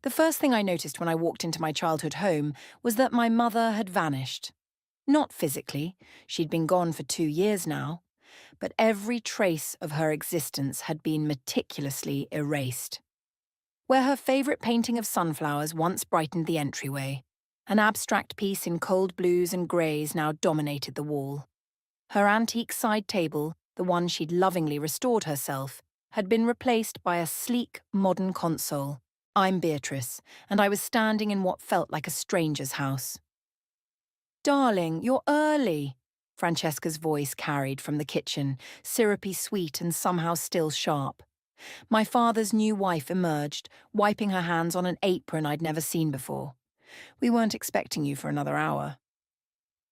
The first thing I noticed when I walked into my childhood home was that my mother had vanished. Not physically, she'd been gone for 2 years now, but every trace of her existence had been meticulously erased. Where her favourite painting of sunflowers once brightened the entryway, an abstract piece in cold blues and greys now dominated the wall. Her antique side table, the one she'd lovingly restored herself, had been replaced by a sleek, modern console. I'm Beatrice, and I was standing in what felt like a stranger's house. "Darling, you're early," Francesca's voice carried from the kitchen, syrupy sweet and somehow still sharp. My father's new wife emerged, wiping her hands on an apron I'd never seen before. "We weren't expecting you for another hour."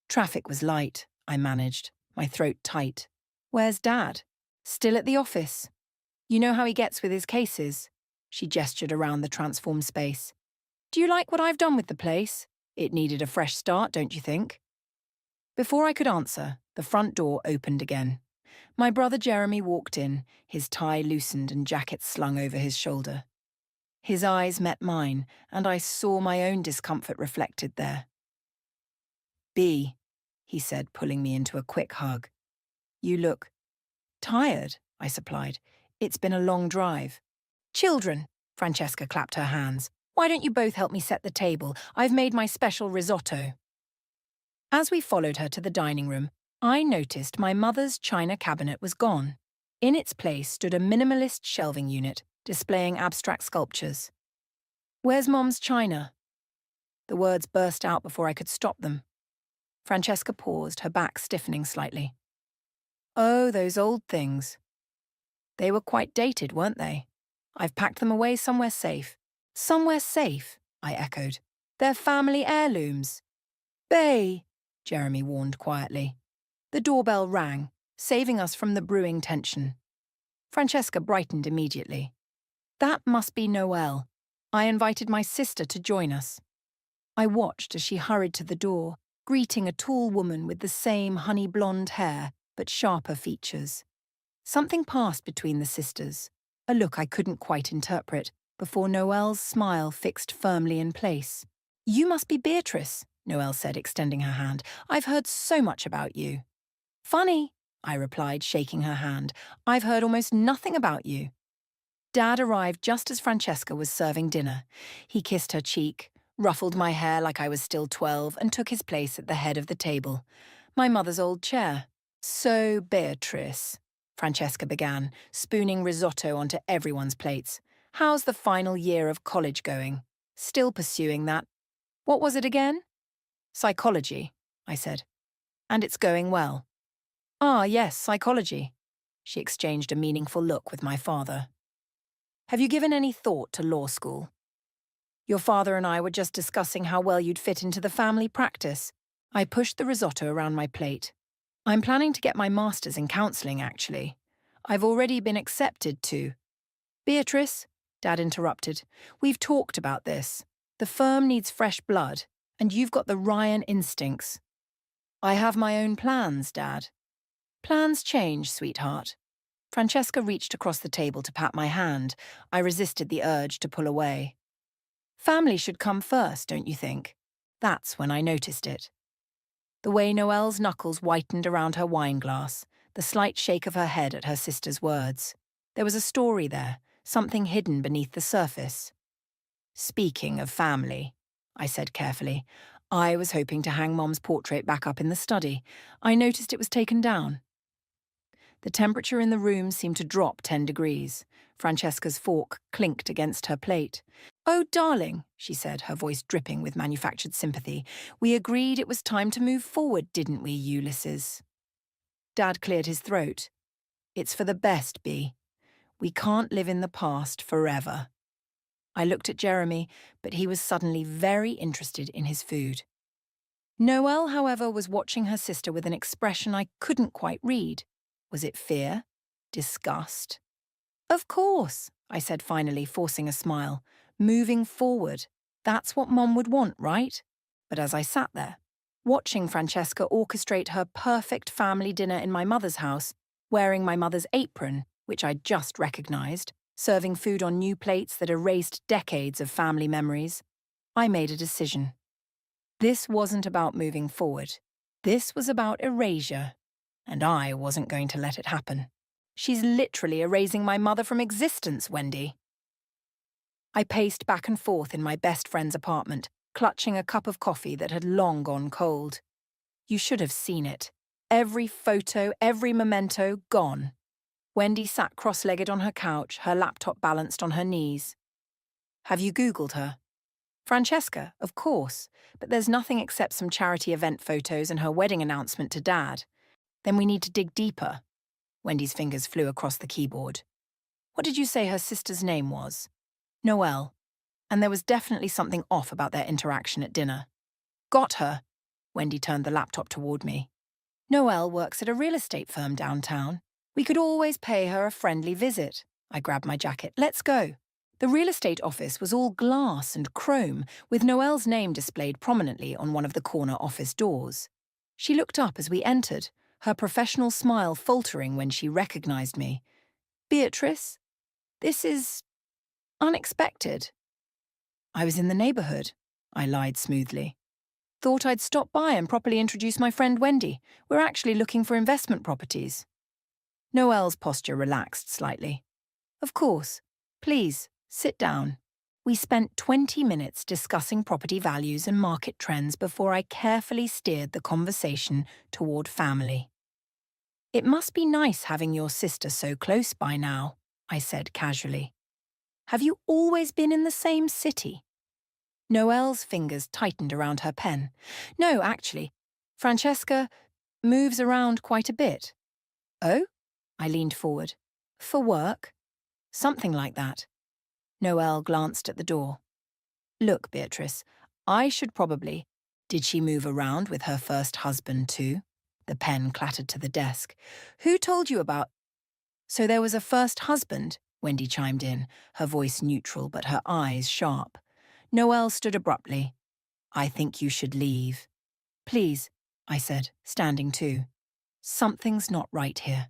Traffic was light, I managed, my throat tight. "Where's Dad?" "Still at the office. You know how he gets with his cases?" She gestured around the transformed space. "Do you like what I've done with the place? It needed a fresh start, don't you think?" Before I could answer, the front door opened again. My brother Jeremy walked in, his tie loosened and jacket slung over his shoulder. His eyes met mine, and I saw my own discomfort reflected there. "B," he said, pulling me into a quick hug. "You look tired," I supplied. "It's been a long drive." "Children," Francesca clapped her hands. "Why don't you both help me set the table? I've made my special risotto." As we followed her to the dining room, I noticed my mother's china cabinet was gone. In its place stood a minimalist shelving unit, displaying abstract sculptures. "Where's Mom's china?" The words burst out before I could stop them. Francesca paused, her back stiffening slightly. "Oh, those old things. They were quite dated, weren't they? I've packed them away somewhere safe." "Somewhere safe?" I echoed. "They're family heirlooms." "Bay," Jeremy warned quietly. The doorbell rang, saving us from the brewing tension. Francesca brightened immediately. "That must be Noelle. I invited my sister to join us." I watched as she hurried to the door, greeting a tall woman with the same honey-blonde hair but sharper features. Something passed between the sisters, a look I couldn't quite interpret, before Noelle's smile fixed firmly in place. "You must be Beatrice," Noelle said, extending her hand. "I've heard so much about you." "Funny," I replied, shaking her hand. "I've heard almost nothing about you." Dad arrived just as Francesca was serving dinner. He kissed her cheek, ruffled my hair like I was still 12, and took his place at the head of the table, my mother's old chair. "So, Beatrice," Francesca began, spooning risotto onto everyone's plates. "How's the final year of college going? Still pursuing that? What was it again?" "Psychology," I said. "And it's going well." "Ah, yes, psychology." She exchanged a meaningful look with my father. "Have you given any thought to law school?" "Your father and I were just discussing how well you'd fit into the family practice." I pushed the risotto around my plate. "I'm planning to get my master's in counselling, actually. I've already been accepted to—" "Beatrice," Dad interrupted, "we've talked about this. The firm needs fresh blood, and you've got the Ryan instincts." "I have my own plans, Dad." "Plans change, sweetheart." Francesca reached across the table to pat my hand. I resisted the urge to pull away. "Family should come first, don't you think?" That's when I noticed it. The way Noelle's knuckles whitened around her wine glass, the slight shake of her head at her sister's words. There was a story there, something hidden beneath the surface. "Speaking of family," I said carefully, "I was hoping to hang Mom's portrait back up in the study. I noticed it was taken down." The temperature in the room seemed to drop 10 degrees. Francesca's fork clinked against her plate. "Oh, darling," she said, her voice dripping with manufactured sympathy, "we agreed it was time to move forward, didn't we, Ulysses?" Dad cleared his throat. "It's for the best, Bea. We can't live in the past forever." I looked at Jeremy, but he was suddenly very interested in his food. Noelle, however, was watching her sister with an expression I couldn't quite read. Was it fear? Disgust? "Of course," I said finally, forcing a smile. "Moving forward. That's what Mom would want, right?" But as I sat there, watching Francesca orchestrate her perfect family dinner in my mother's house, wearing my mother's apron, which I'd just recognised, serving food on new plates that erased decades of family memories, I made a decision. This wasn't about moving forward. This was about erasure, and I wasn't going to let it happen. She's literally erasing my mother from existence, Wendy. I paced back and forth in my best friend's apartment, clutching a cup of coffee that had long gone cold. You should have seen it. Every photo, every memento, gone. Wendy sat cross-legged on her couch, her laptop balanced on her knees. Have you Googled her? Francesca, of course, but there's nothing except some charity event photos and her wedding announcement to Dad. Then we need to dig deeper. Wendy's fingers flew across the keyboard. What did you say her sister's name was? Noelle. And there was definitely something off about their interaction at dinner. Got her. Wendy turned the laptop toward me. Noelle works at a real estate firm downtown. We could always pay her a friendly visit. I grabbed my jacket. Let's go. The real estate office was all glass and chrome, with Noelle's name displayed prominently on one of the corner office doors. She looked up as we entered, her professional smile faltering when she recognized me. Beatrice, this is unexpected. I was in the neighborhood, I lied smoothly. Thought I'd stop by and properly introduce my friend Wendy. We're actually looking for investment properties. Noelle's posture relaxed slightly. Of course. Please, sit down. We spent 20 minutes discussing property values and market trends before I carefully steered the conversation toward family. It must be nice having your sister so close by now, I said casually. Have you always been in the same city? Noelle's fingers tightened around her pen. No, actually. Francesca moves around quite a bit. Oh? I leaned forward. For work? Something like that. Noelle glanced at the door. Look, Beatrice, I should probably... Did she move around with her first husband too? The pen clattered to the desk. Who told you about... So there was a first husband, Wendy chimed in, her voice neutral but her eyes sharp. Noelle stood abruptly. I think you should leave. Please, I said, standing too. Something's not right here.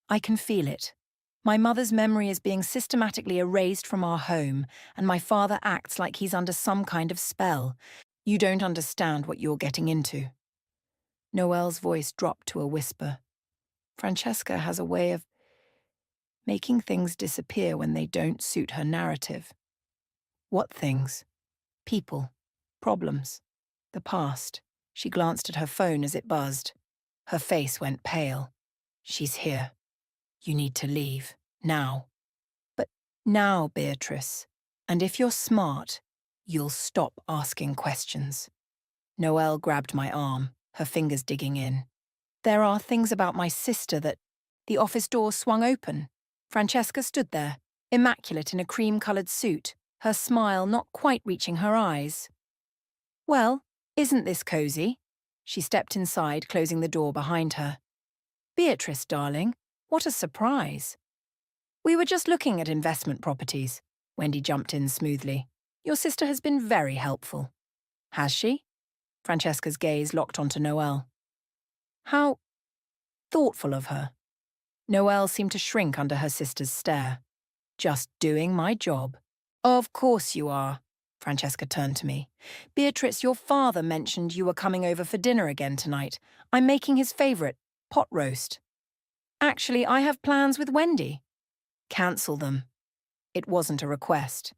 I can feel it. My mother's memory is being systematically erased from our home, and my father acts like he's under some kind of spell. You don't understand what you're getting into. Noelle's voice dropped to a whisper. Francesca has a way of making things disappear when they don't suit her narrative. What things? People. Problems. The past. She glanced at her phone as it buzzed. Her face went pale. She's here. You need to leave. Now. But now, Beatrice. And if you're smart, you'll stop asking questions. Noelle grabbed my arm, her fingers digging in. There are things about my sister that... The office door swung open. Francesca stood there, immaculate in a cream-coloured suit, her smile not quite reaching her eyes. Well, isn't this cosy? She stepped inside, closing the door behind her. Beatrice, darling, what a surprise. We were just looking at investment properties. Wendy jumped in smoothly. Your sister has been very helpful. Has she? Francesca's gaze locked onto Noelle. How thoughtful of her. Noelle seemed to shrink under her sister's stare. Just doing my job. Of course you are. Francesca turned to me. Beatrice, your father mentioned you were coming over for dinner again tonight. I'm making his favourite, pot roast. Actually, I have plans with Wendy. Cancel them. It wasn't a request.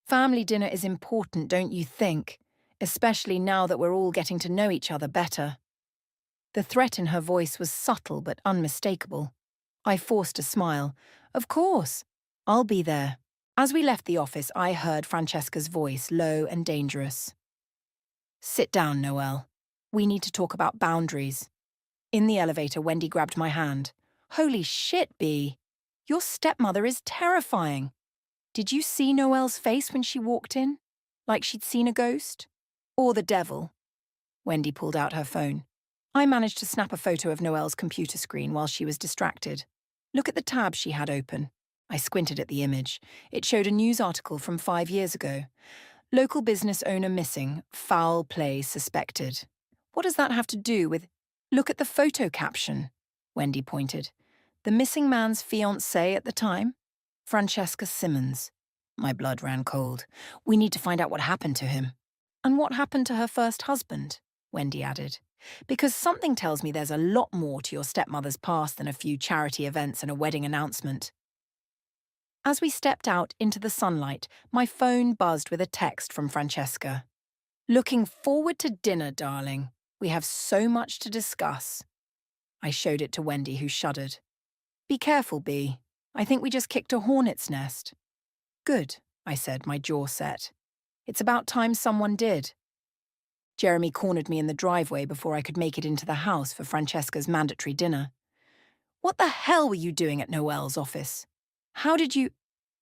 Family dinner is important, don't you think? Especially now that we're all getting to know each other better. The threat in her voice was subtle but unmistakable. I forced a smile. Of course. I'll be there. As we left the office, I heard Francesca's voice, low and dangerous. Sit down, Noelle. We need to talk about boundaries. In the elevator, Wendy grabbed my hand. Holy shit, Bea. Your stepmother is terrifying. Did you see Noelle's face when she walked in? Like she'd seen a ghost? Or the devil? Wendy pulled out her phone. I managed to snap a photo of Noelle's computer screen while she was distracted. Look at the tab she had open. I squinted at the image. It showed a news article from 5 years ago. Local business owner missing, foul play suspected. What does that have to do with... Look at the photo caption, Wendy pointed. The missing man's fiancée at the time? Francesca Simmons. My blood ran cold. We need to find out what happened to him. And what happened to her first husband, Wendy added. Because something tells me there's a lot more to your stepmother's past than a few charity events and a wedding announcement. As we stepped out into the sunlight, my phone buzzed with a text from Francesca. Looking forward to dinner, darling. We have so much to discuss. I showed it to Wendy, who shuddered. Be careful, Bea. I think we just kicked a hornet's nest. Good, I said, my jaw set. It's about time someone did. Jeremy cornered me in the driveway before I could make it into the house for Francesca's mandatory dinner. What the hell were you doing at Noelle's office? How did you…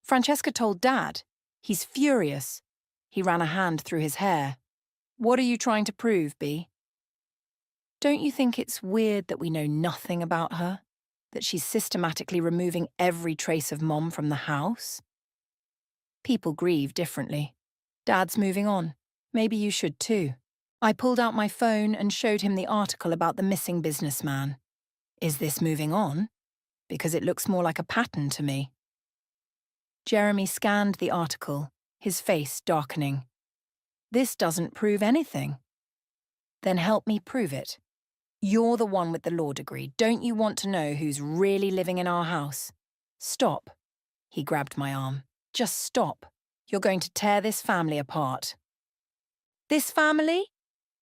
Francesca told Dad. He's furious. He ran a hand through his hair. What are you trying to prove, Bea? Don't you think it's weird that we know nothing about her? That she's systematically removing every trace of Mom from the house? People grieve differently. Dad's moving on. Maybe you should too. I pulled out my phone and showed him the article about the missing businessman. Is this moving on? Because it looks more like a pattern to me. Jeremy scanned the article, his face darkening. This doesn't prove anything. Then help me prove it. You're the one with the law degree. Don't you want to know who's really living in our house? Stop. He grabbed my arm. Just stop. You're going to tear this family apart. This family?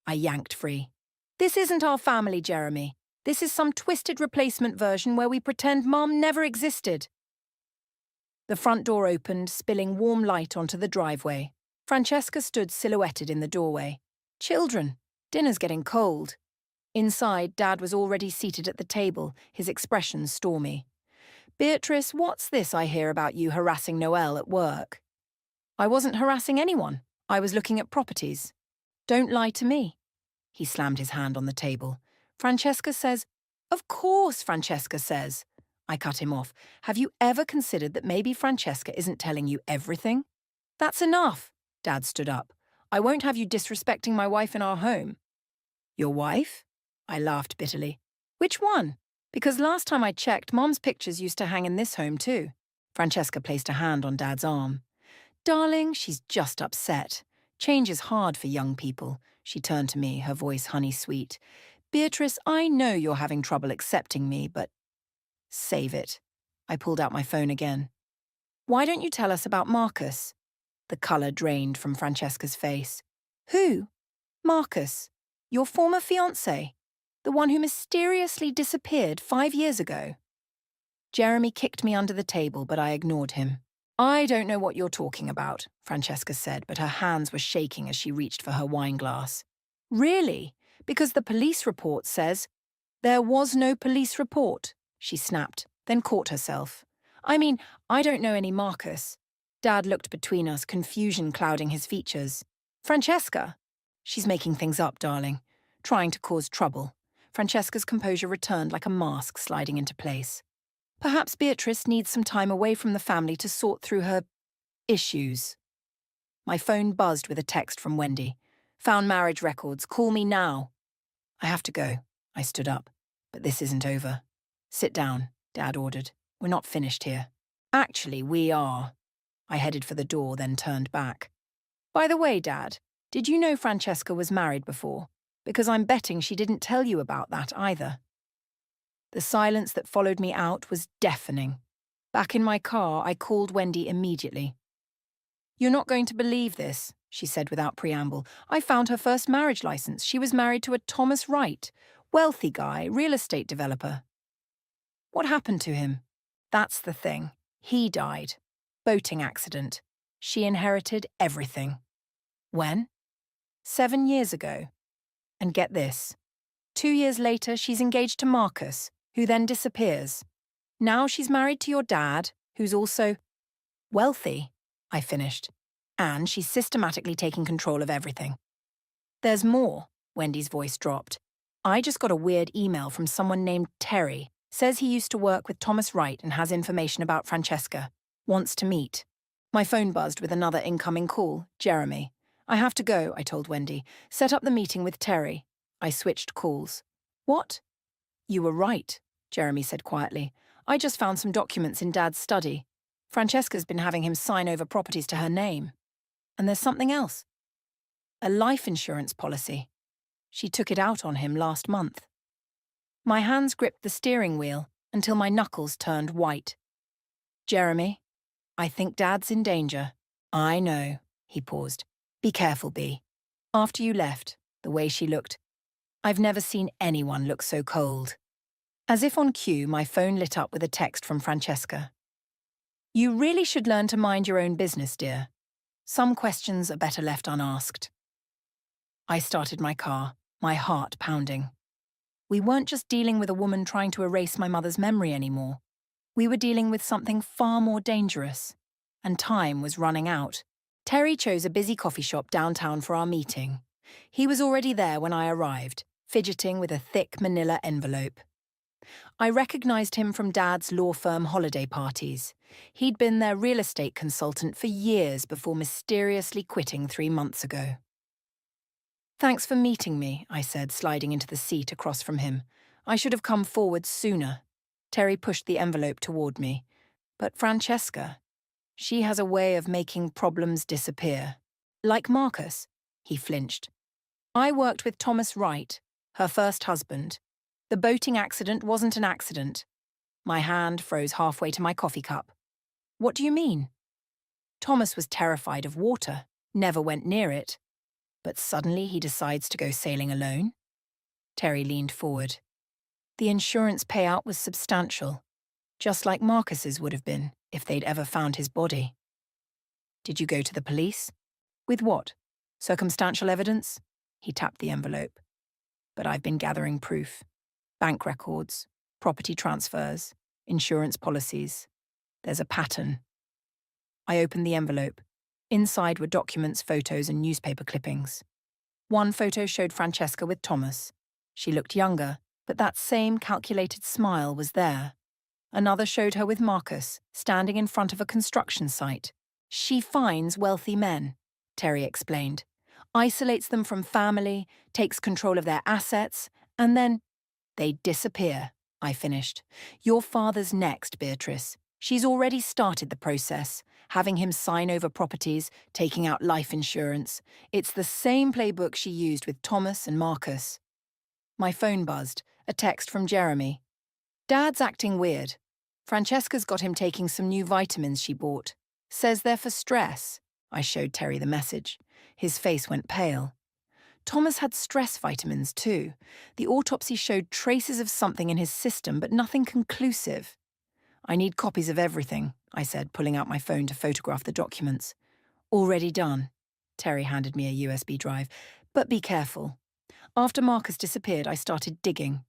I yanked free. This isn't our family, Jeremy. This is some twisted replacement version where we pretend Mom never existed. The front door opened, spilling warm light onto the driveway. Francesca stood silhouetted in the doorway. Children, dinner's getting cold. Inside, Dad was already seated at the table, his expression stormy. Beatrice, what's this I hear about you harassing Noelle at work? I wasn't harassing anyone. I was looking at properties. Don't lie to me. He slammed his hand on the table. Francesca says, Of course, Francesca says. I cut him off. Have you ever considered that maybe Francesca isn't telling you everything? That's enough. Dad stood up. I won't have you disrespecting my wife in our home. Your wife? I laughed bitterly. Which one? Because last time I checked, Mom's pictures used to hang in this home too. Francesca placed a hand on Dad's arm. Darling, she's just upset. Change is hard for young people. She turned to me, her voice honey-sweet. Beatrice, I know you're having trouble accepting me, but… Save it. I pulled out my phone again. Why don't you tell us about Marcus? The colour drained from Francesca's face. Who? Marcus. Your former fiancé. The one who mysteriously disappeared 5 years ago. Jeremy kicked me under the table, but I ignored him. I don't know what you're talking about, Francesca said, but her hands were shaking as she reached for her wine glass. Really? Because the police report says… There was no police report, she snapped, then caught herself. I mean, I don't know any Marcus. Dad looked between us, confusion clouding his features. Francesca. She's making things up, darling. Trying to cause trouble. Francesca's composure returned like a mask sliding into place. Perhaps Beatrice needs some time away from the family to sort through her… issues. My phone buzzed with a text from Wendy. Found marriage records. Call me now. I have to go. I stood up. But this isn't over. Sit down, Dad ordered. We're not finished here. Actually, we are. I headed for the door, then turned back. By the way, Dad, did you know Francesca was married before? Because I'm betting she didn't tell you about that either. The silence that followed me out was deafening. Back in my car, I called Wendy immediately. You're not going to believe this, she said without preamble. I found her first marriage license. She was married to a Thomas Wright, wealthy guy, real estate developer. What happened to him? That's the thing. He died. Boating accident. She inherited everything. When? 7 years ago. And get this. 2 years later, she's engaged to Marcus, who then disappears. Now she's married to your dad, who's also wealthy, I finished. And she's systematically taking control of everything. There's more, Wendy's voice dropped. I just got a weird email from someone named Terry. Says he used to work with Thomas Wright and has information about Francesca. Wants to meet. My phone buzzed with another incoming call, Jeremy. I have to go, I told Wendy. Set up the meeting with Terry. I switched calls. What? You were right, Jeremy said quietly. I just found some documents in Dad's study. Francesca's been having him sign over properties to her name. And there's something else. A life insurance policy. She took it out on him last month. My hands gripped the steering wheel until my knuckles turned white. Jeremy, I think Dad's in danger. I know, he paused. Be careful, Bea. After you left, the way she looked, I've never seen anyone look so cold. As if on cue, my phone lit up with a text from Francesca. You really should learn to mind your own business, dear. Some questions are better left unasked. I started my car, my heart pounding. We weren't just dealing with a woman trying to erase my mother's memory anymore. We were dealing with something far more dangerous. And time was running out. Terry chose a busy coffee shop downtown for our meeting. He was already there when I arrived, fidgeting with a thick manila envelope. I recognized him from Dad's law firm holiday parties. He'd been their real estate consultant for years before mysteriously quitting 3 months ago. Thanks for meeting me, I said, sliding into the seat across from him. I should have come forward sooner. Terry pushed the envelope toward me. But Francesca, she has a way of making problems disappear. Like Marcus, he flinched. I worked with Thomas Wright, her first husband. The boating accident wasn't an accident. My hand froze halfway to my coffee cup. What do you mean? Thomas was terrified of water, never went near it. But suddenly he decides to go sailing alone? Terry leaned forward. The insurance payout was substantial, just like Marcus's would have been if they'd ever found his body. Did you go to the police? With what? Circumstantial evidence? He tapped the envelope. But I've been gathering proof. Bank records, property transfers, insurance policies. There's a pattern. I opened the envelope. Inside were documents, photos, and newspaper clippings. One photo showed Francesca with Thomas. She looked younger, but that same calculated smile was there. Another showed her with Marcus, standing in front of a construction site. She finds wealthy men, Terry explained, isolates them from family, takes control of their assets, and then they disappear, I finished. Your father's next, Beatrice. She's already started the process, having him sign over properties, taking out life insurance. It's the same playbook she used with Thomas and Marcus. My phone buzzed, a text from Jeremy. Dad's acting weird. Francesca's got him taking some new vitamins she bought. Says they're for stress. I showed Terry the message. His face went pale. Thomas had stress vitamins too. The autopsy showed traces of something in his system, but nothing conclusive. I need copies of everything, I said, pulling out my phone to photograph the documents. Already done. Terry handed me a USB drive. But be careful. After Marcus disappeared, I started digging.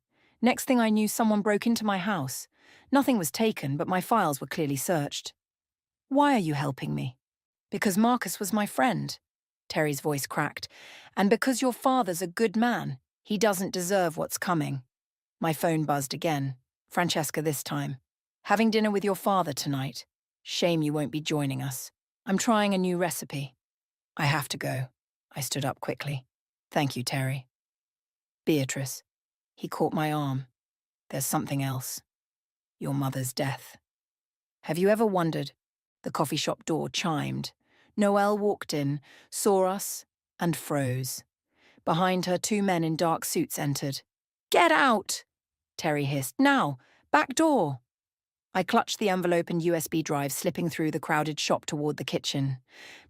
Next thing I knew, someone broke into my house. Nothing was taken, but my files were clearly searched. Why are you helping me? Because Marcus was my friend. Terry's voice cracked. And because your father's a good man, he doesn't deserve what's coming. My phone buzzed again. Francesca this time. Having dinner with your father tonight. Shame you won't be joining us. I'm trying a new recipe. I have to go. I stood up quickly. Thank you, Terry. Beatrice. He caught my arm. There's something else. Your mother's death. Have you ever wondered? The coffee shop door chimed. Noelle walked in, saw us, and froze. Behind her, 2 men in dark suits entered. Get out! Terry hissed. Now! Back door! I clutched the envelope and USB drive, slipping through the crowded shop toward the kitchen.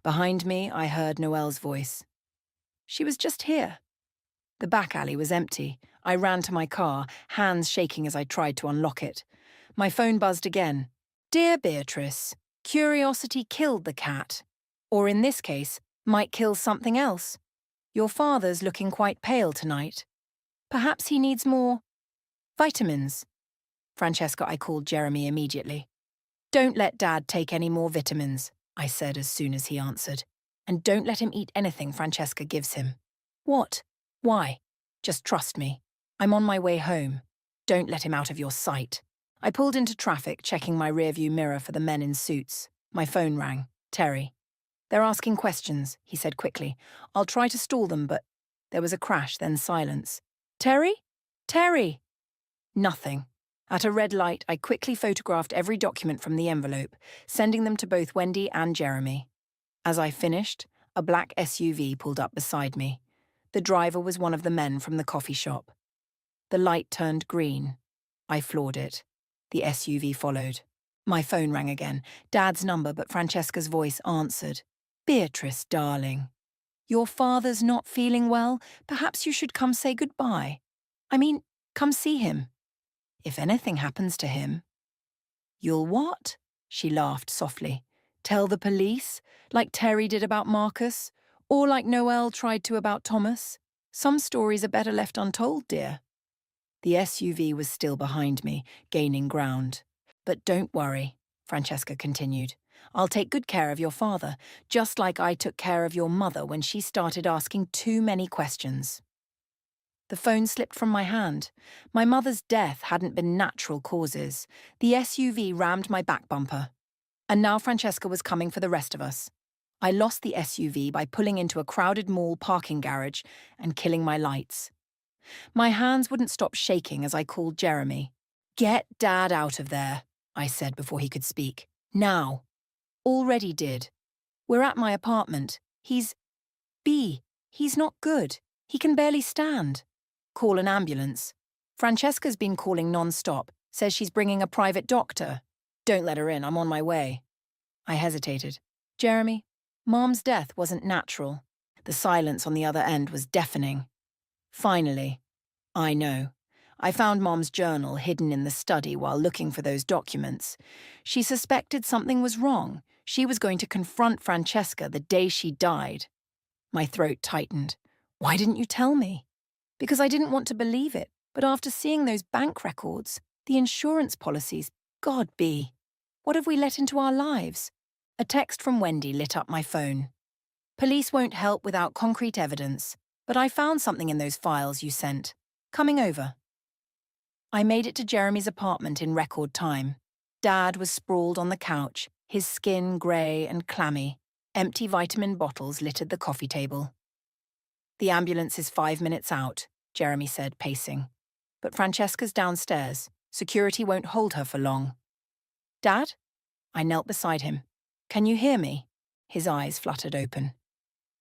Behind me, I heard Noelle's voice. She was just here. The back alley was empty. I ran to my car, hands shaking as I tried to unlock it. My phone buzzed again. Dear Beatrice, curiosity killed the cat. Or in this case, might kill something else. Your father's looking quite pale tonight. Perhaps he needs more vitamins. Francesca, I called Jeremy immediately. Don't let Dad take any more vitamins, I said as soon as he answered. And don't let him eat anything Francesca gives him. What? Why? Just trust me. I'm on my way home. Don't let him out of your sight. I pulled into traffic, checking my rearview mirror for the men in suits. My phone rang. Terry. They're asking questions, he said quickly. I'll try to stall them, but there was a crash, then silence. Terry? Terry! Nothing. At a red light, I quickly photographed every document from the envelope, sending them to both Wendy and Jeremy. As I finished, a black SUV pulled up beside me. The driver was one of the men from the coffee shop. The light turned green. I floored it. The SUV followed. My phone rang again. Dad's number, but Francesca's voice answered. "Beatrice, darling. Your father's not feeling well. Perhaps you should come say goodbye. I mean, come see him. If anything happens to him." "You'll what?" She laughed softly. "Tell the police? Like Terry did about Marcus? Or like Noelle tried to about Thomas? Some stories are better left untold, dear." The SUV was still behind me, gaining ground. "But don't worry," Francesca continued. "I'll take good care of your father, just like I took care of your mother when she started asking too many questions." The phone slipped from my hand. My mother's death hadn't been natural causes. The SUV rammed my back bumper. And now Francesca was coming for the rest of us. I lost the SUV by pulling into a crowded mall parking garage and killing my lights. My hands wouldn't stop shaking as I called Jeremy. "Get Dad out of there," I said before he could speak. "Now." "Already did. We're at my apartment. He's not good. He can barely stand." "Call an ambulance." "Francesca's been calling non-stop. Says she's bringing a private doctor." "Don't let her in. I'm on my way." I hesitated. "Jeremy, Mom's death wasn't natural." The silence on the other end was deafening. "Finally." "I know. I found Mom's journal hidden in the study while looking for those documents. She suspected something was wrong. She was going to confront Francesca the day she died." My throat tightened. "Why didn't you tell me?" "Because I didn't want to believe it, but after seeing those bank records, the insurance policies, God be. What have we let into our lives?" A text from Wendy lit up my phone. "Police won't help without concrete evidence, but I found something in those files you sent. Coming over." I made it to Jeremy's apartment in record time. Dad was sprawled on the couch, his skin grey and clammy. Empty vitamin bottles littered the coffee table. "The ambulance is 5 minutes out," Jeremy said, pacing. "But Francesca's downstairs. Security won't hold her for long." "Dad?" I knelt beside him. "Can you hear me?" His eyes fluttered open.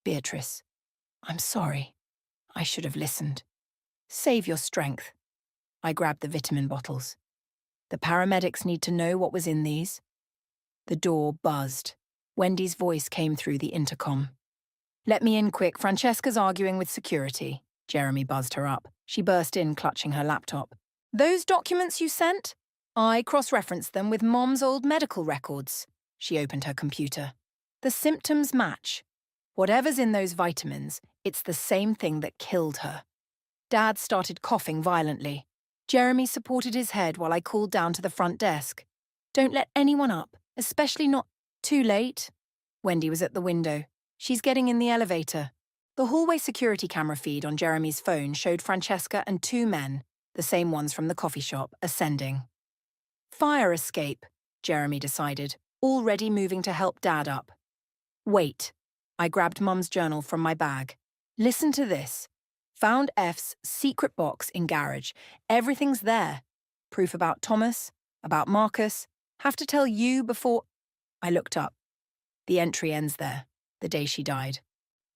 "Beatrice, I'm sorry. I should have listened. Save your strength." I grabbed the vitamin bottles. "The paramedics need to know what was in these." The door buzzed. Wendy's voice came through the intercom. "Let me in quick. Francesca's arguing with security." Jeremy buzzed her up. She burst in, clutching her laptop. "Those documents you sent? I cross-referenced them with Mom's old medical records." She opened her computer. "The symptoms match. Whatever's in those vitamins, it's the same thing that killed her." Dad started coughing violently. Jeremy supported his head while I called down to the front desk. "Don't let anyone up, especially not..." "Too late." Wendy was at the window. "She's getting in the elevator." The hallway security camera feed on Jeremy's phone showed Francesca and 2 men, the same ones from the coffee shop, ascending. "Fire escape," Jeremy decided, already moving to help Dad up. "Wait." I grabbed Mum's journal from my bag. "Listen to this. Found F's secret box in garage. Everything's there. Proof about Thomas, about Marcus. Have to tell you before..." I looked up. The entry ends there, the day she died.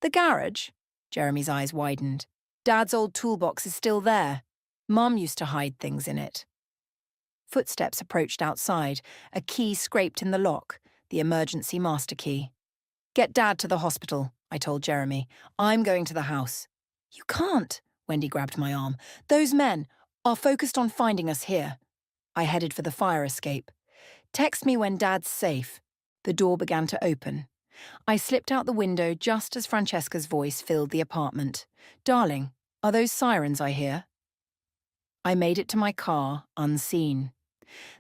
"The garage?" Jeremy's eyes widened. "Dad's old toolbox is still there. Mum used to hide things in it." Footsteps approached outside, a key scraped in the lock, the emergency master key. "Get Dad to the hospital," I told Jeremy. "I'm going to the house." "You can't," Wendy grabbed my arm. "Those men are focused on finding us here." I headed for the fire escape. "Text me when Dad's safe." The door began to open. I slipped out the window just as Francesca's voice filled the apartment. "Darling, are those sirens I hear?" I made it to my car, unseen.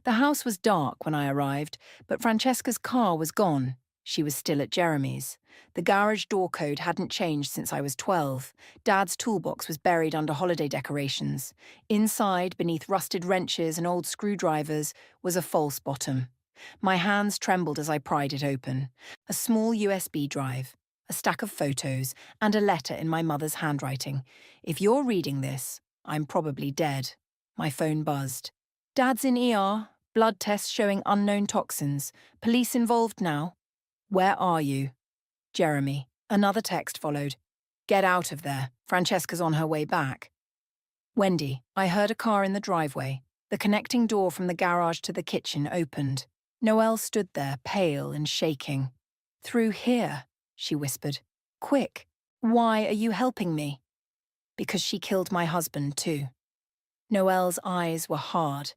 The house was dark when I arrived, but Francesca's car was gone. She was still at Jeremy's. The garage door code hadn't changed since I was 12. Dad's toolbox was buried under holiday decorations. Inside, beneath rusted wrenches and old screwdrivers, was a false bottom. My hands trembled as I pried it open. A small USB drive, a stack of photos, and a letter in my mother's handwriting. "If you're reading this, I'm probably dead." My phone buzzed. Dad's in ER, blood tests showing unknown toxins. Police involved now. Where are you? Jeremy. Another text followed. Get out of there. Francesca's on her way back. Wendy, I heard a car in the driveway. The connecting door from the garage to the kitchen opened. Noelle stood there, pale and shaking. Through here, she whispered. Quick. Why are you helping me? Because she killed my husband too. Noelle's eyes were hard.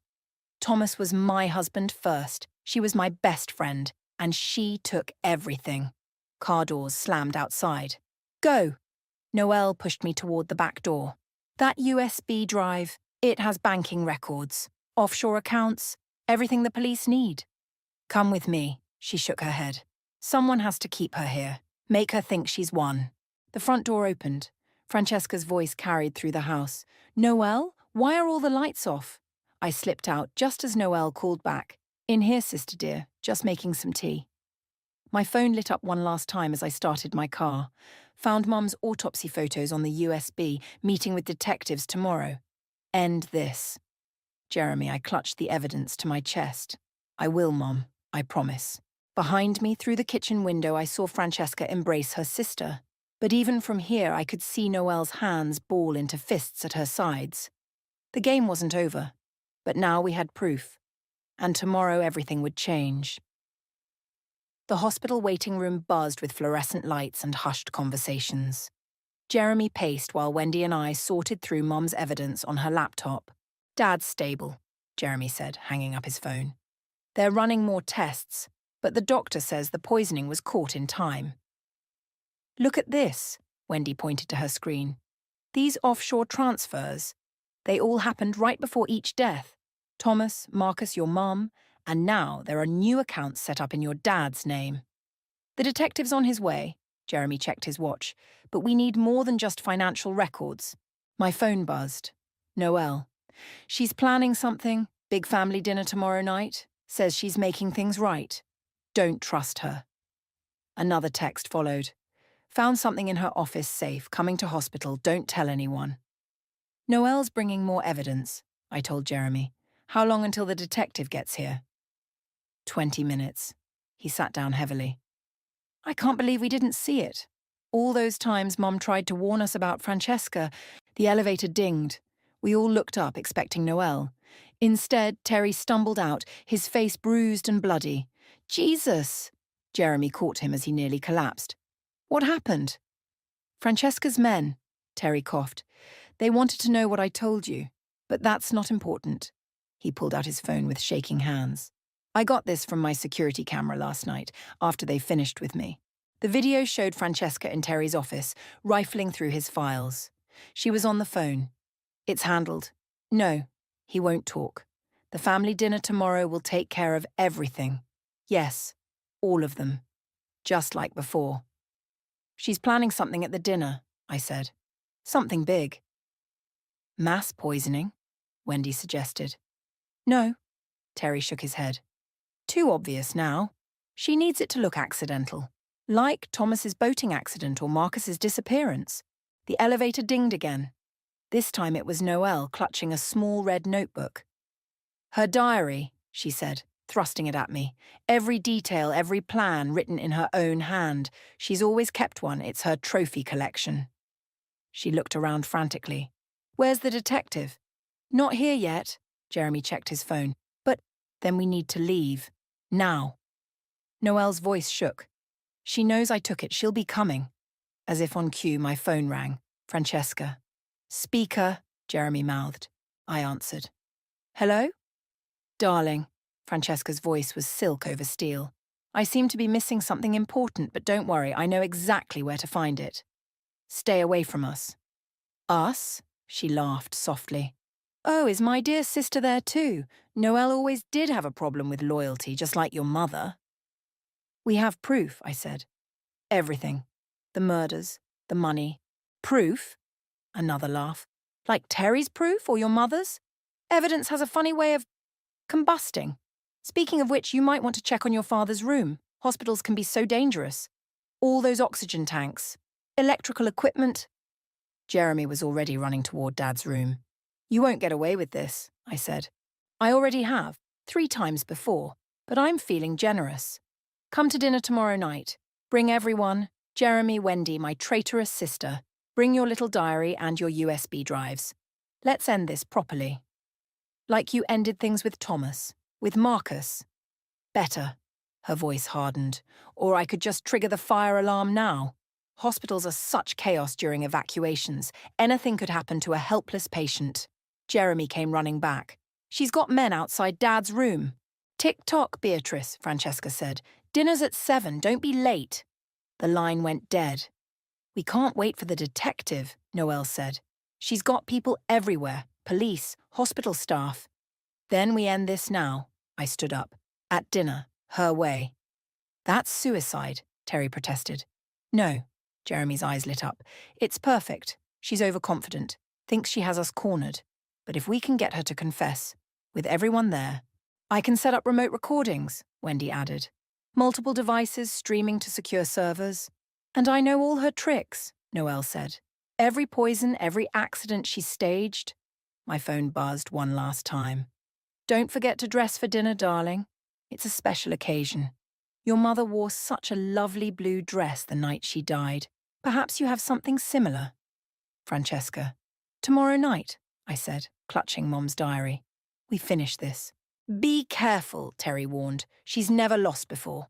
Thomas was my husband first. She was my best friend, and she took everything. Car doors slammed outside. Go! Noelle pushed me toward the back door. That USB drive, it has banking records, offshore accounts, everything the police need. Come with me, she shook her head. Someone has to keep her here, make her think she's won. The front door opened. Francesca's voice carried through the house. Noelle, why are all the lights off? I slipped out just as Noelle called back. In here, sister dear, just making some tea. My phone lit up one last time as I started my car. Found Mum's autopsy photos on the USB, meeting with detectives tomorrow. End this. Jeremy, I clutched the evidence to my chest. I will, Mum, I promise. Behind me, through the kitchen window, I saw Francesca embrace her sister. But even from here, I could see Noelle's hands ball into fists at her sides. The game wasn't over, but now we had proof. And tomorrow everything would change. The hospital waiting room buzzed with fluorescent lights and hushed conversations. Jeremy paced while Wendy and I sorted through Mum's evidence on her laptop. Dad's stable, Jeremy said, hanging up his phone. They're running more tests, but the doctor says the poisoning was caught in time. Look at this, Wendy pointed to her screen. These offshore transfers, they all happened right before each death. Thomas, Marcus, your mum, and now there are new accounts set up in your dad's name. The detective's on his way, Jeremy checked his watch, but we need more than just financial records. My phone buzzed. Noelle. She's planning something, big family dinner tomorrow night, says she's making things right. Don't trust her. Another text followed. Found something in her office safe, coming to hospital, don't tell anyone. Noelle's bringing more evidence, I told Jeremy. How long until the detective gets here? 20 minutes. He sat down heavily. I can't believe we didn't see it. All those times Mum tried to warn us about Francesca, the elevator dinged. We all looked up, expecting Noelle. Instead, Terry stumbled out, his face bruised and bloody. Jesus! Jeremy caught him as he nearly collapsed. What happened? Francesca's men, Terry coughed. They wanted to know what I told you, but that's not important. He pulled out his phone with shaking hands. I got this from my security camera last night, after they finished with me. The video showed Francesca in Terry's office, rifling through his files. She was on the phone. It's handled. No, he won't talk. The family dinner tomorrow will take care of everything. Yes, all of them. Just like before. She's planning something at the dinner, I said. Something big. Mass poisoning, Wendy suggested. No, Terry shook his head. Too obvious now. She needs it to look accidental. Like Thomas's boating accident or Marcus's disappearance. The elevator dinged again. This time it was Noelle clutching a small red notebook. Her diary, she said, thrusting it at me. Every detail, every plan written in her own hand. She's always kept one. It's her trophy collection. She looked around frantically. Where's the detective? Not here yet. Jeremy checked his phone. But then we need to leave. Now. Noelle's voice shook. She knows I took it. She'll be coming. As if on cue, my phone rang. Francesca. Speaker, Jeremy mouthed. I answered. Hello? Darling. Francesca's voice was silk over steel. I seem to be missing something important, but don't worry, I know exactly where to find it. Stay away from us. Us? She laughed softly. Oh, is my dear sister there too? Noelle always did have a problem with loyalty, just like your mother. We have proof, I said. Everything. The murders, the money. Proof? Another laugh. Like Terry's proof or your mother's? Evidence has a funny way of combusting. Speaking of which, you might want to check on your father's room. Hospitals can be so dangerous. All those oxygen tanks. Electrical equipment. Jeremy was already running toward Dad's room. You won't get away with this, I said. I already have, 3 times before, but I'm feeling generous. Come to dinner tomorrow night. Bring everyone, Jeremy, Wendy, my traitorous sister. Bring your little diary and your USB drives. Let's end this properly. Like you ended things with Thomas, with Marcus. Better. Her voice hardened. Or I could just trigger the fire alarm now. Hospitals are such chaos during evacuations. Anything could happen to a helpless patient. Jeremy came running back. She's got men outside Dad's room. Tick-tock, Beatrice, Francesca said. Dinner's at 7, don't be late. The line went dead. We can't wait for the detective, Noelle said. She's got people everywhere, police, hospital staff. Then we end this now, I stood up. At dinner, her way. That's suicide, Terry protested. No, Jeremy's eyes lit up. It's perfect. She's overconfident, thinks she has us cornered. But if we can get her to confess, with everyone there, I can set up remote recordings, Wendy added. Multiple devices streaming to secure servers. And I know all her tricks, Noelle said. Every poison, every accident she staged. My phone buzzed one last time. Don't forget to dress for dinner, darling. It's a special occasion. Your mother wore such a lovely blue dress the night she died. Perhaps you have something similar. Francesca. Tomorrow night, I said, clutching Mom's diary. We finish this. Be careful, Terry warned. She's never lost before.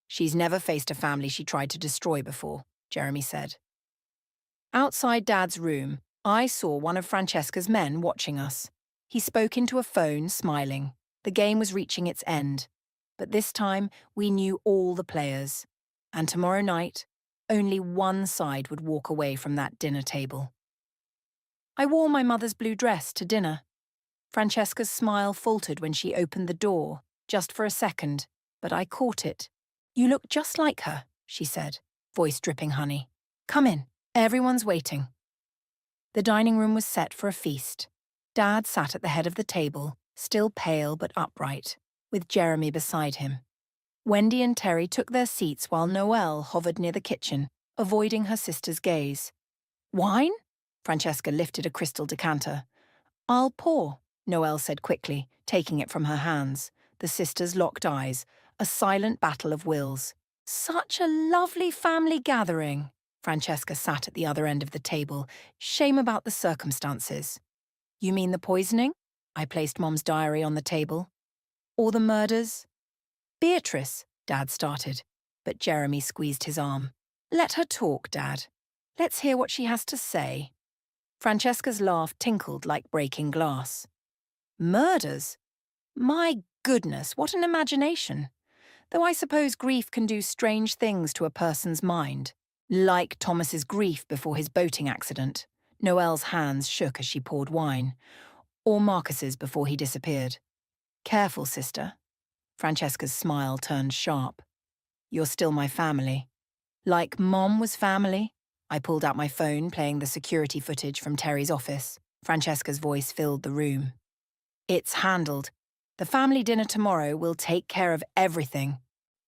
She's never faced a family she tried to destroy before, Jeremy said. Outside Dad's room, I saw one of Francesca's men watching us. He spoke into a phone, smiling. The game was reaching its end. But this time, we knew all the players. And tomorrow night, only one side would walk away from that dinner table. I wore my mother's blue dress to dinner. Francesca's smile faltered when she opened the door, just for a second, but I caught it. You look just like her, she said, voice dripping honey. Come in, everyone's waiting. The dining room was set for a feast. Dad sat at the head of the table, still pale but upright, with Jeremy beside him. Wendy and Terry took their seats while Noelle hovered near the kitchen, avoiding her sister's gaze. Wine? Francesca lifted a crystal decanter. I'll pour, Noelle said quickly, taking it from her hands. The sisters locked eyes, a silent battle of wills. Such a lovely family gathering. Francesca sat at the other end of the table, shame about the circumstances. You mean the poisoning? I placed Mom's diary on the table. Or the murders? Beatrice, Dad started, but Jeremy squeezed his arm. Let her talk, Dad. Let's hear what she has to say. Francesca's laugh tinkled like breaking glass. Murders? My goodness, what an imagination. Though I suppose grief can do strange things to a person's mind. Like Thomas's grief before his boating accident. Noelle's hands shook as she poured wine. Or Marcus's before he disappeared. Careful, sister. Francesca's smile turned sharp. You're still my family. Like Mom was family? I pulled out my phone, playing the security footage from Terry's office. Francesca's voice filled the room. It's handled. The family dinner tomorrow will take care of everything.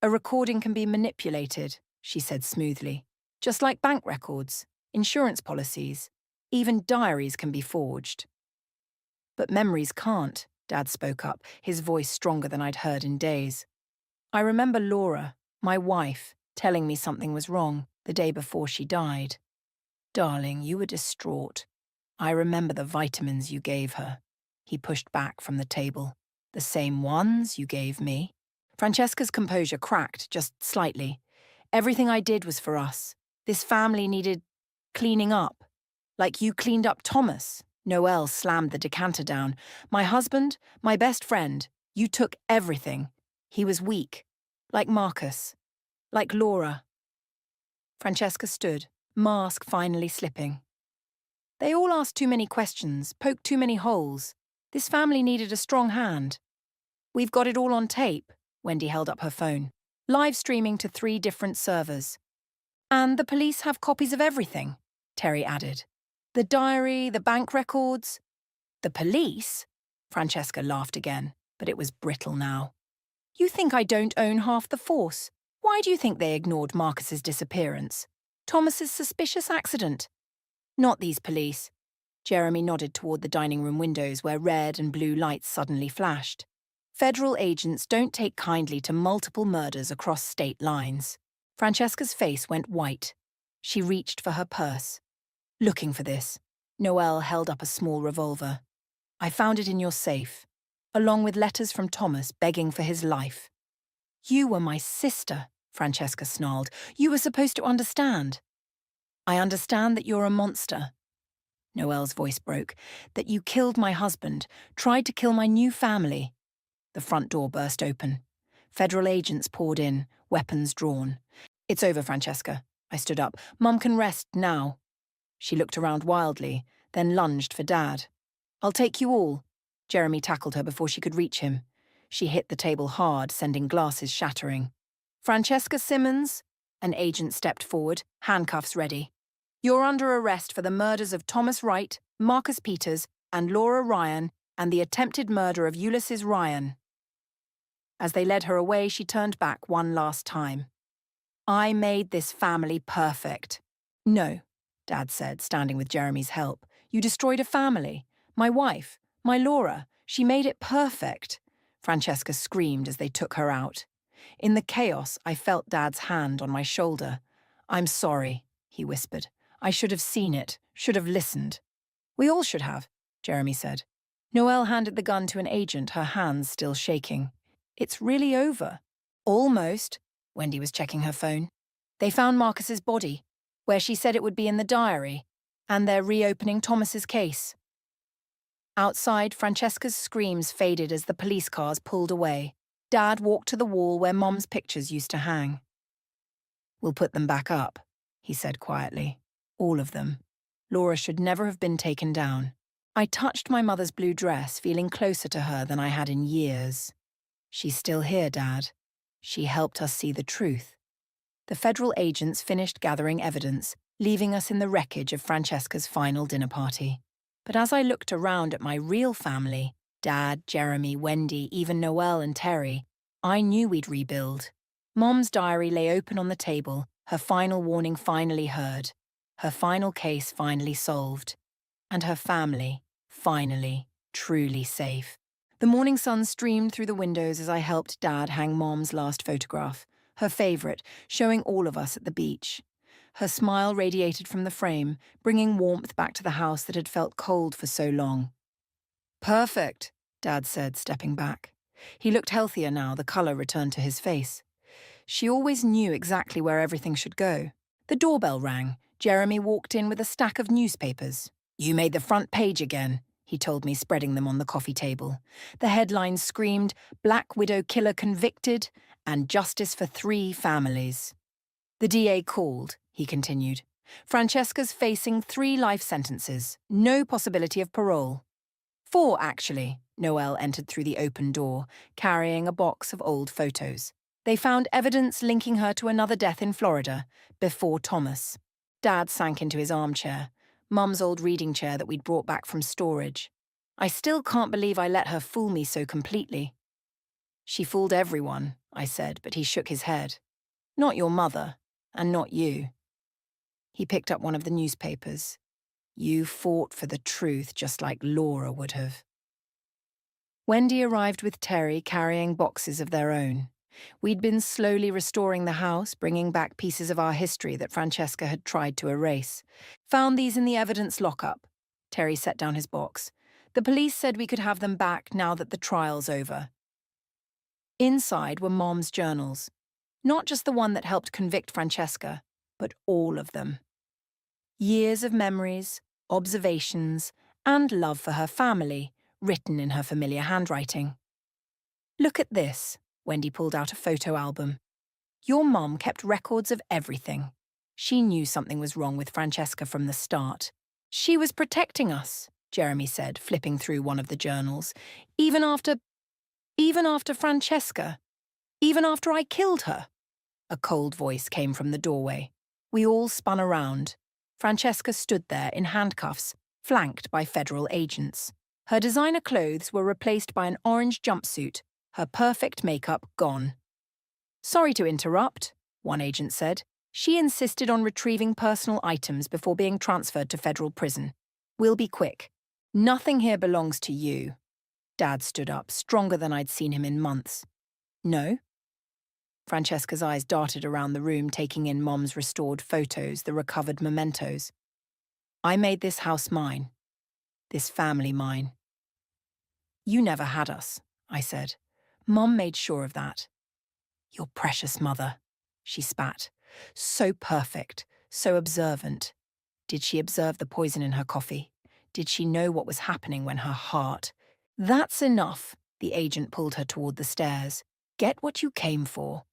A recording can be manipulated, she said smoothly. Just like bank records, insurance policies, even diaries can be forged. But memories can't, Dad spoke up, his voice stronger than I'd heard in days. I remember Laura, my wife, telling me something was wrong the day before she died. Darling, you were distraught. I remember the vitamins you gave her. He pushed back from the table. The same ones you gave me. Francesca's composure cracked just slightly. Everything I did was for us. This family needed cleaning up. Like you cleaned up Thomas. Noelle slammed the decanter down. My husband, my best friend, you took everything. He was weak. Like Marcus. Like Laura. Francesca stood, mask finally slipping. They all asked too many questions, poked too many holes. This family needed a strong hand. We've got it all on tape, Wendy held up her phone. Live streaming to 3 different servers. And the police have copies of everything, Terry added. The diary, the bank records. The police? Francesca laughed again, but it was brittle now. You think I don't own half the force? Why do you think they ignored Marcus's disappearance? Thomas's suspicious accident? Not these police. Jeremy nodded toward the dining room windows where red and blue lights suddenly flashed. Federal agents don't take kindly to multiple murders across state lines. Francesca's face went white. She reached for her purse. Looking for this, Noelle held up a small revolver. I found it in your safe, along with letters from Thomas begging for his life. You were my sister, Francesca snarled. You were supposed to understand. I understand that you're a monster. Noelle's voice broke. That you killed my husband, tried to kill my new family. The front door burst open. Federal agents poured in, weapons drawn. It's over, Francesca. I stood up. Mum can rest now. She looked around wildly, then lunged for Dad. I'll take you all. Jeremy tackled her before she could reach him. She hit the table hard, sending glasses shattering. Francesca Simmons? An agent stepped forward, handcuffs ready. You're under arrest for the murders of Thomas Wright, Marcus Peters, and Laura Ryan, and the attempted murder of Ulysses Ryan. As they led her away, she turned back one last time. I made this family perfect. No, Dad said, standing with Jeremy's help. You destroyed a family. My wife, my Laura. She made it perfect. Francesca screamed as they took her out. In the chaos, I felt Dad's hand on my shoulder. I'm sorry, he whispered. I should have seen it, should have listened. We all should have, Jeremy said. Noelle handed the gun to an agent, her hands still shaking. It's really over. Almost. Wendy was checking her phone. They found Marcus's body, where she said it would be in the diary, and they're reopening Thomas's case. Outside, Francesca's screams faded as the police cars pulled away. Dad walked to the wall where Mom's pictures used to hang. We'll put them back up, he said quietly. All of them. Laura should never have been taken down. I touched my mother's blue dress, feeling closer to her than I had in years. She's still here, Dad. She helped us see the truth. The federal agents finished gathering evidence, leaving us in the wreckage of Francesca's final dinner party. But as I looked around at my real family, Dad, Jeremy, Wendy, even Noelle and Terry, I knew we'd rebuild. Mom's diary lay open on the table, her final warning finally heard, her final case finally solved, and her family, finally, truly safe. The morning sun streamed through the windows as I helped Dad hang Mom's last photograph, her favourite, showing all of us at the beach. Her smile radiated from the frame, bringing warmth back to the house that had felt cold for so long. Perfect, Dad said, stepping back. He looked healthier now, the colour returned to his face. She always knew exactly where everything should go. The doorbell rang. Jeremy walked in with a stack of newspapers. You made the front page again, he told me, spreading them on the coffee table. The headlines screamed, Black Widow Killer Convicted, and Justice for 3 Families. The DA called, he continued. Francesca's facing 3 life sentences, no possibility of parole. 4, actually. Noelle entered through the open door, carrying a box of old photos. They found evidence linking her to another death in Florida, before Thomas. Dad sank into his armchair, Mum's old reading chair that we'd brought back from storage. I still can't believe I let her fool me so completely. She fooled everyone, I said, but he shook his head. Not your mother, and not you. He picked up one of the newspapers. You fought for the truth just like Laura would have. Wendy arrived with Terry carrying boxes of their own. We'd been slowly restoring the house, bringing back pieces of our history that Francesca had tried to erase. Found these in the evidence lockup. Terry set down his box. The police said we could have them back now that the trial's over. Inside were Mom's journals. Not just the one that helped convict Francesca, but all of them. Years of memories, observations, and love for her family, written in her familiar handwriting. Look at this. Wendy pulled out a photo album. Your mom kept records of everything. She knew something was wrong with Francesca from the start. She was protecting us, Jeremy said, flipping through one of the journals. Even after Francesca. Even after I killed her. A cold voice came from the doorway. We all spun around. Francesca stood there in handcuffs, flanked by federal agents. Her designer clothes were replaced by an orange jumpsuit, her perfect makeup gone. Sorry to interrupt, one agent said. She insisted on retrieving personal items before being transferred to federal prison. We'll be quick. Nothing here belongs to you. Dad stood up, stronger than I'd seen him in months. No? Francesca's eyes darted around the room, taking in Mom's restored photos, the recovered mementos. I made this house mine. This family mine. You never had us, I said. Mom made sure of that. Your precious mother, she spat. So perfect, so observant. Did she observe the poison in her coffee? Did she know what was happening when her heart... That's enough, the agent pulled her toward the stairs. Get what you came for.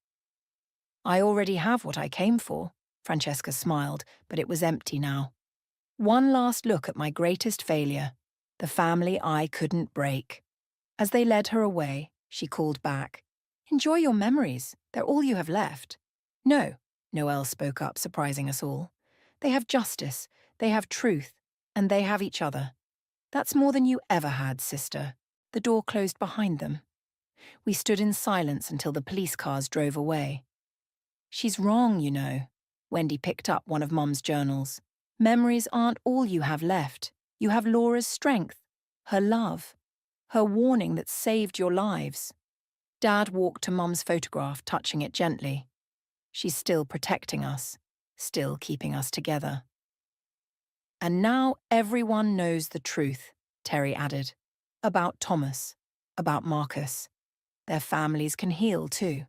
I already have what I came for, Francesca smiled, but it was empty now. One last look at my greatest failure, the family I couldn't break. As they led her away, she called back. Enjoy your memories, they're all you have left. No, Noelle spoke up, surprising us all. They have justice, they have truth, and they have each other. That's more than you ever had, sister. The door closed behind them. We stood in silence until the police cars drove away. She's wrong, you know. Wendy picked up one of Mom's journals. Memories aren't all you have left. You have Laura's strength, her love, her warning that saved your lives. Dad walked to Mom's photograph, touching it gently. She's still protecting us, still keeping us together. And now everyone knows the truth, Terry added. About Thomas, about Marcus. Their families can heal too.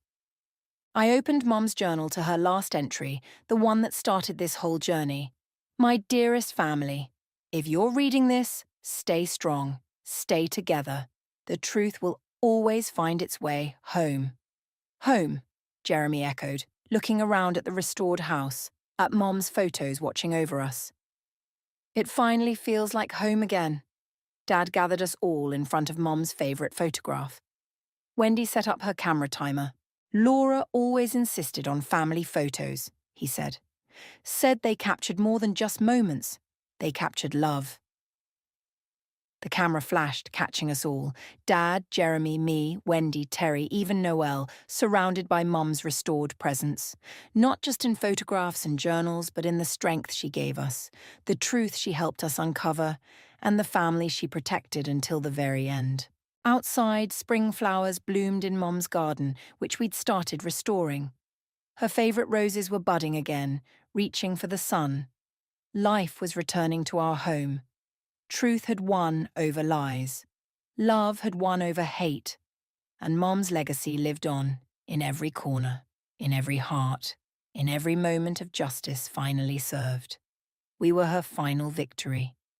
I opened Mom's journal to her last entry, the one that started this whole journey. My dearest family, if you're reading this, stay strong, stay together. The truth will always find its way home. Home, Jeremy echoed, looking around at the restored house, at Mom's photos watching over us. It finally feels like home again. Dad gathered us all in front of Mom's favourite photograph. Wendy set up her camera timer. Laura always insisted on family photos, he said. Said they captured more than just moments. They captured love. The camera flashed, catching us all. Dad, Jeremy, me, Wendy, Terry, even Noelle, surrounded by Mom's restored presence. Not just in photographs and journals, but in the strength she gave us, the truth she helped us uncover, and the family she protected until the very end. Outside, spring flowers bloomed in Mom's garden, which we'd started restoring. Her favourite roses were budding again, reaching for the sun. Life was returning to our home. Truth had won over lies. Love had won over hate. And Mom's legacy lived on, in every corner, in every heart, in every moment of justice finally served. We were her final victory.